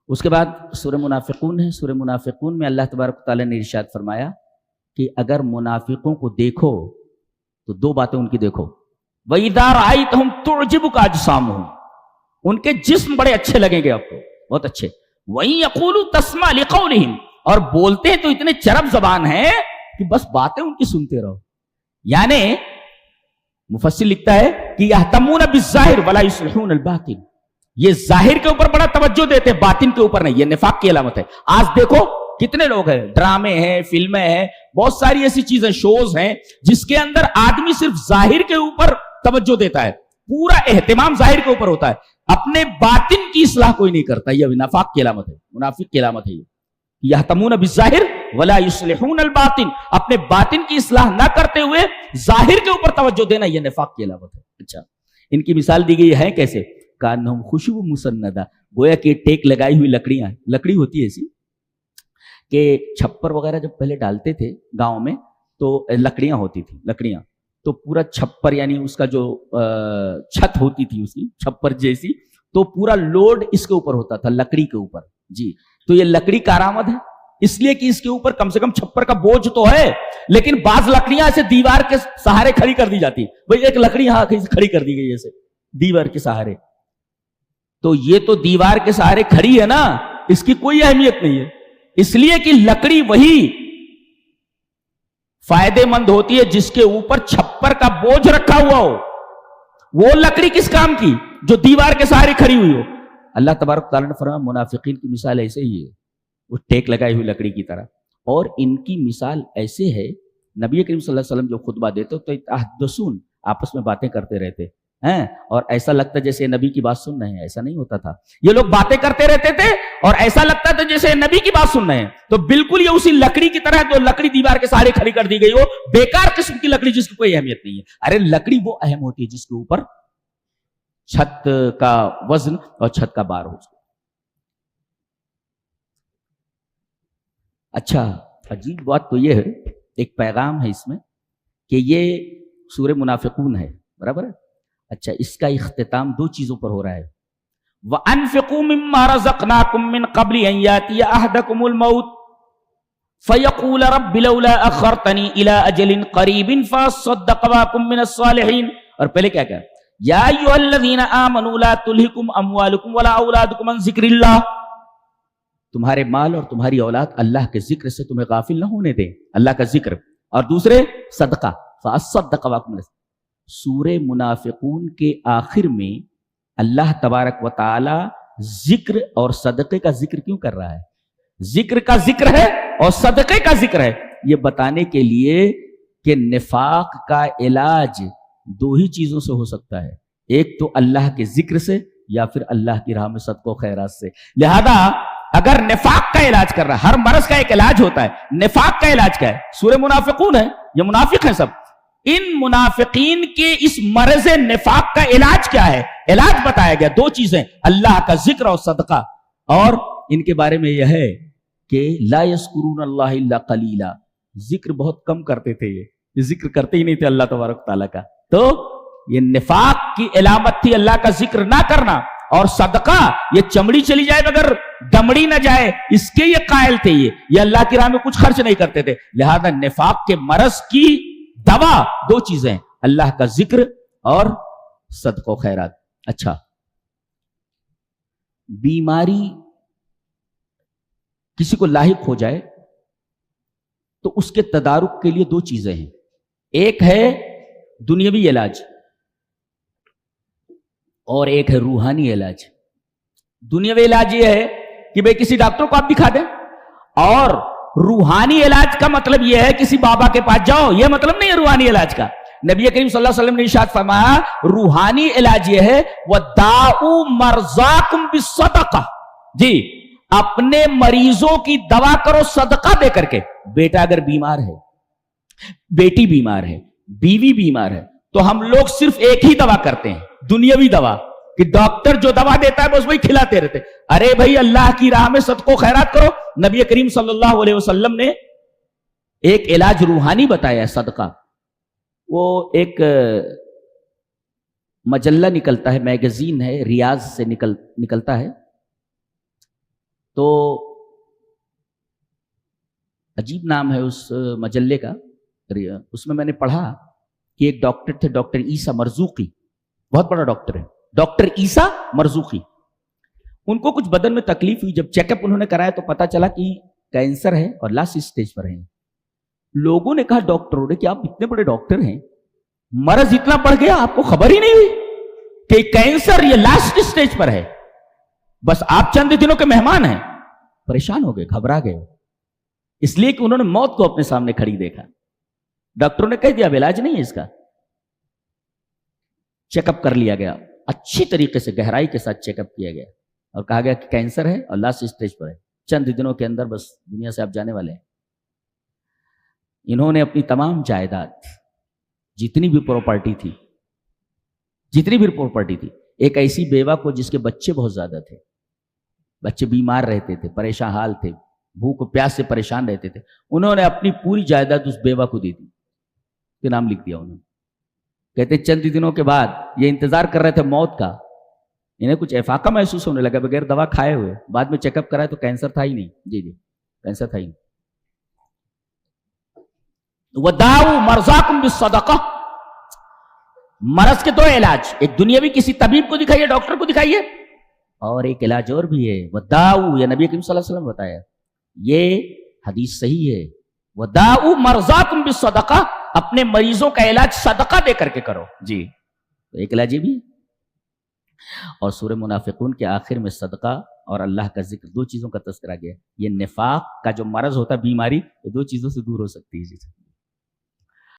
اس کے بعد سورہ منافقون ہے. سورہ منافقون میں اللہ تبارک و تعالیٰ نے ارشاد فرمایا کہ اگر منافقوں کو دیکھو تو دو باتیں ان کی دیکھو. وَإِذَا رَأَيْتَهُمْ تُعْجِبُكَ أَجْسَامُهُمْ، ان کے جسم بڑے اچھے لگیں گے آپ کو، بہت اچھے. وَإِن يَقُولُوا تَسْمَعْ لِقَوْلِهِمْ، اور بولتے ہیں تو اتنے چرب زبان ہیں کہ بس باتیں ان کی سنتے رہو. یعنی مفسر لکھتا ہے کہ يَهْتَمُونَ بِالظَّاهِرِ وَلَا يُصْلِحُونَ الْبَاطِنَ، یہ ظاہر کے اوپر بڑا توجہ دیتے ہیں، باطن کے اوپر نہیں. یہ نفاق کی علامت ہے. آج دیکھو کتنے لوگ ہیں، ڈرامے ہیں، فلمیں ہیں، بہت ساری ایسی چیزیں، شوز ہیں جس کے اندر آدمی صرف ظاہر کے اوپر توجہ دیتا ہے، پورا اہتمام ظاہر کے اوپر ہوتا ہے، اپنے باطن کی اصلاح کوئی نہیں کرتا. یہ نفاق کی علامت ہے، منافق کی علامت ہے. یہ یہتمون بالظاہر ولا یصلحون الباطن، اپنے باطن کی اصلاح نہ کرتے ہوئے ظاہر کے اوپر توجہ دینا، یہ نفاق کی علامت ہے. اچھا، ان کی مثال دی گئی ہے کیسے؟ کانہم خوشبو مسندہ، گویا کہ ٹیک لگائی ہوئی لکڑیاں، لکڑی ہوتی ہے ایسی کہ چھپر وغیرہ جب پہلے ڈالتے تھے گاؤں میں تو لکڑیاں ہوتی تھی، لکڑیاں تو پورا چھپر، یعنی اس کا جو چھت ہوتی تھی اس کی چھپر جیسی، تو پورا لوڈ اس کے اوپر ہوتا تھا، لکڑی کے اوپر. جی، تو یہ لکڑی کارآمد ہے اس لیے کہ اس کے اوپر کم سے کم چھپر کا بوجھ تو ہے، لیکن بعض لکڑیاں ایسے دیوار کے سہارے کھڑی کر دی جاتی. بھئی ایک لکڑی ہاں کھڑی کر دی گئی ایسے دیوار کے سہارے، تو یہ تو دیوار کے سہارے کھڑی ہے نا، اس کی کوئی اہمیت نہیں ہے. اس لیے کہ لکڑی وہی فائدے مند ہوتی ہے جس کے اوپر چھپر کا بوجھ رکھا ہوا ہو. وہ لکڑی کس کام کی؟ جو دیوار کے سہارے کھڑی ہوئی ہو. اللہ تبارک تعالیٰ نے فرمایا منافقین کی مثال ایسے ہی ہے، وہ ٹیک لگائی ہوئی لکڑی کی طرح. اور ان کی مثال ایسے ہے، نبی کریم صلی اللہ علیہ وسلم جو خطبہ دیتے تو اتحدثون، آپس میں باتیں کرتے رہتے ہیں، اور ایسا لگتا جیسے نبی کی بات سن رہے ہیں. ایسا نہیں ہوتا تھا، یہ لوگ باتیں کرتے رہتے تھے اور ایسا لگتا تھا جیسے نبی کی بات سن رہے ہیں. تو بالکل یہ اسی لکڑی کی طرح ہے، تو لکڑی دیوار کے سہارے کھڑی کر دی گئی ہو، بیکار قسم کی لکڑی جس کی کوئی اہمیت نہیں ہے. ارے لکڑی وہ اہم ہوتی ہے جس کے اوپر چھت کا وزن اور چھت کا بار ہو. اچھا، عجیب بات تو یہ ہے، ایک پیغام ہے اس میں کہ یہ سورہ منافقون ہے، برابر ہے. اچھا، اس کا اختتام دو چیزوں پر ہو رہا ہے. وَأَنفِقُوا مِمَّا رَزَقْنَاكُم مِّن قَبْلِ أَن يَأْتِيَ أَحَدَكُمُ الْمَوْتُ فَيَقُولَ رَبِّ لَوْلَا أَخَّرْتَنِي إِلَىٰ أَجَلٍ قَرِيبٍ فَأَصَّدَّقَ وَأَكُن مِّنَ الصَّالِحِينَ. اور پہلے کیا کہا؟ یا ایھا الذین آمنوا لا تلہکم اموالکم ولا اولادکم عن ذکر اللہ، تمہارے مال اور تمہاری اولاد اللہ کے ذکر سے تمہیں غافل نہ ہونے دیں، اللہ کا ذکر. اور دوسرے صدقہ، فَأَصَّدَّقَ وَأَكُن مِّنَ. سورہ منافقون کے آخر میں اللہ تبارک و تعالی ذکر اور صدقے کا ذکر کیوں کر رہا ہے؟ ذکر کا ذکر ہے اور صدقے کا ذکر ہے، یہ بتانے کے لیے کہ نفاق کا علاج دو ہی چیزوں سے ہو سکتا ہے، ایک تو اللہ کے ذکر سے یا پھر اللہ کی راہ میں صدقہ و خیرات سے. لہذا اگر نفاق کا علاج کر رہا ہے، ہر مرض کا ایک علاج ہوتا ہے، نفاق کا علاج کیا ہے؟ سورہ منافقون ہے، یہ منافق ہیں سب. ان منافقین کے اس مرض نفاق کا علاج کیا ہے؟ علاج بتایا گیا دو چیزیں، اللہ کا ذکر اور صدقہ. اور ان کے بارے میں یہ ہے کہ لا یذکرون اللہ الا قلیلا، ذکر بہت کم کرتے تھے، یہ ذکر کرتے ہی نہیں تھے اللہ تبارک تعالیٰ کا. تو یہ نفاق کی علامت تھی اللہ کا ذکر نہ کرنا. اور صدقہ، یہ چمڑی چلی جائے مگر دمڑی نہ جائے، اس کے یہ قائل تھے. یہ اللہ کی راہ میں کچھ خرچ نہیں کرتے تھے. لہذا نفاق کے مرض کی دوا دو چیزیں، اللہ کا ذکر اور صدقہ و خیرات. اچھا، بیماری کسی کو لاحق ہو جائے تو اس کے تدارک کے لیے دو چیزیں ہیں، ایک ہے دنیاوی علاج اور ایک ہے روحانی علاج. دنیاوی علاج یہ ہے کہ بھئی کسی ڈاکٹر کو آپ دکھا دیں، اور روحانی علاج کا مطلب یہ ہے کسی بابا کے پاس جاؤ، یہ مطلب نہیں ہے روحانی علاج کا. نبی کریم صلی اللہ علیہ وسلم نے ارشاد فرمایا روحانی علاج یہ ہے وَدَاءُ مَرْضَاكُمْ بِالصَّدَقَةِ، جی اپنے مریضوں کی دوا کرو صدقہ دے کر کے. بیٹا اگر بیمار ہے، بیٹی بیمار ہے، بیوی بیمار ہے، تو ہم لوگ صرف ایک ہی دوا کرتے ہیں، دنیاوی دوا، کہ ڈاکٹر جو دوا دیتا ہے بس وہی کھلاتے رہتے. ارے بھائی اللہ کی راہ میں صدقہ و خیرات کرو. نبی کریم صلی اللہ علیہ وسلم نے ایک علاج روحانی بتایا ہے، صدقہ. وہ ایک مجلہ نکلتا ہے، میگزین ہے، ریاض سے نکلتا ہے، تو عجیب نام ہے اس مجلے کا، اس میں نے پڑھا کہ ایک ڈاکٹر تھے، ڈاکٹر عیسیٰ مرزوقی، بہت بڑا ڈاکٹر ہے، ڈاکٹر عیسیٰ مرزوقی. ان کو کچھ بدن میں تکلیف ہوئی، جب چیک اپ انہوں نے کرایا تو پتا چلا کہ کینسر ہے اور لاسٹ اسٹیج پر ہیں. لوگوں نے کہا ڈاکٹروں نے کہ آپ اتنے بڑے ڈاکٹر ہیں، مرض اتنا بڑھ گیا آپ کو خبر ہی نہیں ہوئی کہ کینسر یہ لاسٹ اسٹیج پر ہے، بس آپ چند دنوں کے مہمان ہیں. پریشان ہو گئے، گھبرا گئے، اس لیے کہ انہوں نے موت کو اپنے سامنے کھڑی دیکھا. ڈاکٹروں نے کہہ دیا اب علاج نہیں ہے اس کا. چیک اپ کر لیا گیا، اچھی طریقے سے گہرائی کے ساتھ چیک اپ کیا گیا اور کہا گیا کہ کینسر ہے اور لاسٹ اسٹیج پر ہے، چند دنوں کے اندر بس دنیا سے آپ جانے والے ہیں. انہوں نے اپنی تمام جائیداد، جتنی بھی پراپرٹی تھی، ایک ایسی بیوہ کو جس کے بچے بہت زیادہ تھے، بچے بیمار رہتے تھے، پریشان حال تھے، بھوک و پیاس سے پریشان رہتے تھے، انہوں نے اپنی پوری جائیداد اس بیوہ کو دے دی، کے نام لکھ دیا. انہوں نے کہتے چند دنوں کے بعد یہ انتظار کر رہے تھے موت کا، انہیں کچھ افاقہ محسوس ہونے لگا بغیر دوا کھائے ہوئے. بعد میں چیک اپ کرائے تو کینسر تھا ہی نہیں. جی کینسر تھا ہی نہیں. وَدَاوُوا مَرْضَاكُمْ بِالصَّدَقَةِ، مرض کے دو علاج، ایک دنیاوی کسی طبیب کو دکھائیے، ڈاکٹر کو دکھائیے، اور ایک علاج اور بھی ہے وَدَاوُوا، یہ نبی کریم صلی اللہ علیہ وسلم بتایا، یہ حدیث صحیح ہے. وَدَاوُوا مَرْضَاكُمْ بِالصَّدَقَةِ، اپنے مریضوں کا علاج صدقہ دے کر کے کرو. جی تو ایک علاج یہ بھی. اور سورہ منافقون کے آخر میں صدقہ اور اللہ کا ذکر، دو چیزوں کا تذکرہ گیا. یہ نفاق کا جو مرض ہوتا ہے، بیماری، یہ دو چیزوں سے دور ہو سکتی ہے. جی